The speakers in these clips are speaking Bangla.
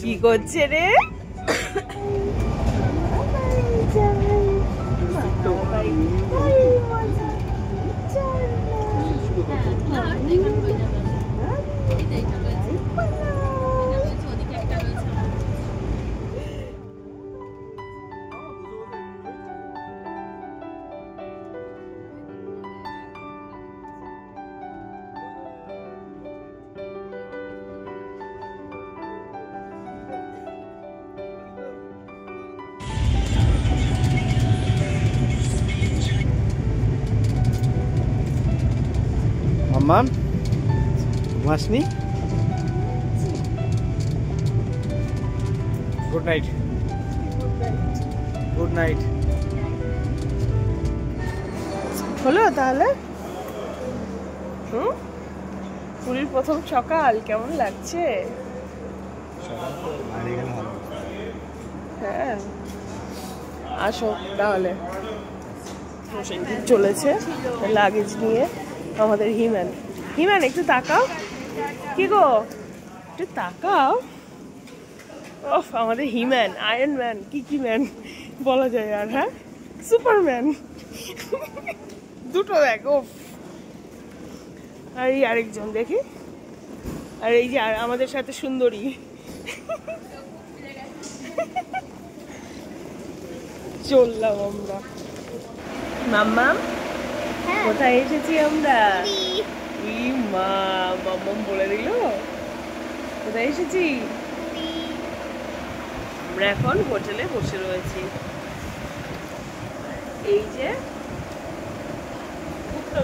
কি করছে রে? মাম্মাম ঘুমাসনি? Good night. Good night. হলো তাহলে? পুরীর প্রথম সকাল কেমন লাগছে? হ্যাঁ, আসো তাহলে। চলেছে লাগেজ নিয়ে আমাদের হিম্যান। হিম্যান একটু তাকাও। কি গো, একটু তাকাও। ওফ, আমাদের হিম্যান, আয়রন ম্যান, কি ম্যান বলা যায় আর? হ্যাঁ, সুপারম্যান। দুটো ব্যাগ। ওফ। আর এই আরেকজন দেখি, আর এই যে আমাদের সাথে সুন্দরী। চললাম আমরা। মাম্মাম, কোথায় এসেছি আমরা? মা, মাম্মাম বলে দিল কোথায় এসেছি। আমরা এখন হোটেলে বসে রয়েছি। এই যে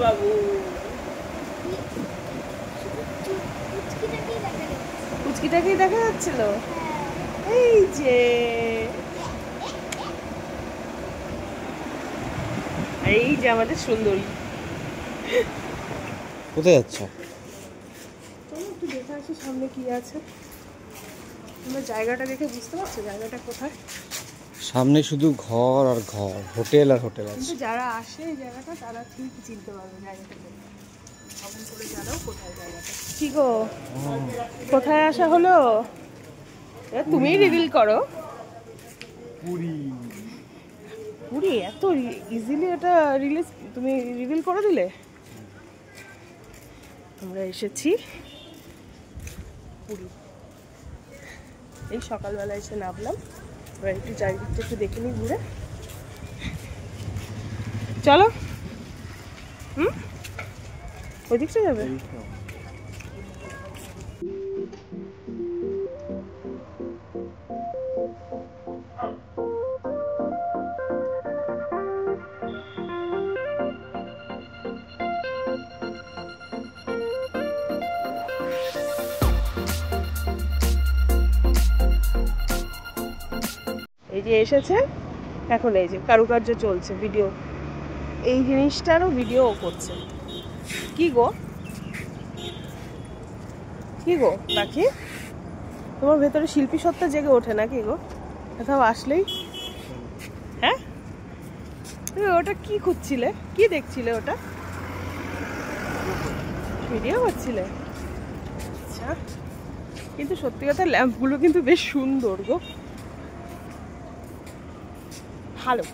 বাবু, পুচকিটাকেই দেখা যাচ্ছিল। এই যে, আর এই যে আমাদের সুন্দরী। কোথায় যাচ্ছ? চলো একটু দেখে আসি সামনে কি আছে। তোমরা জায়গাটা দেখে বুঝতে পারছো জায়গাটা কোথায়? সামনে শুধু ঘর আর ঘর, হোটেল আর হোটেল আছে। কিন্তু যারা আসে এই জায়গাটা তারা ঠিক চিনতে পারবে জায়গাটা কখন করে জানো কোথায় জায়গাটা। কি গো, কোথায় আসা হলো? তুমি রিভিল করো। পুরী। পুরী এত ইজিলি এটা রিলিজ তুমি রিভিল করে দিলে। আমরা এসেছি পুরী। এই সকালবেলা এসে নামলাম। এবার একটু চারিদিকটা একটু দেখে নিই ঘুরে। চলো। ওই দিকটা যাবে? এই যে এসেছে এখন, এই যে কারুকার্য চলছে, ভিডিও, এই জিনিসটারও ভিডিও করছে। কি গো, কি গো বাকি, তোমার ভেতরে শিল্পী সত্তা জেগে ওঠে নাকি গো কোথাও আসলেই? হ্যাঁ, ওটা কি খুঁজছিলে, কি দেখছিলে? ওটা ভিডিও করছিলে? আচ্ছা, কিন্তু সত্যি কথা ল্যাম্পগুলো কিন্তু বেশ সুন্দর গো, ভালো।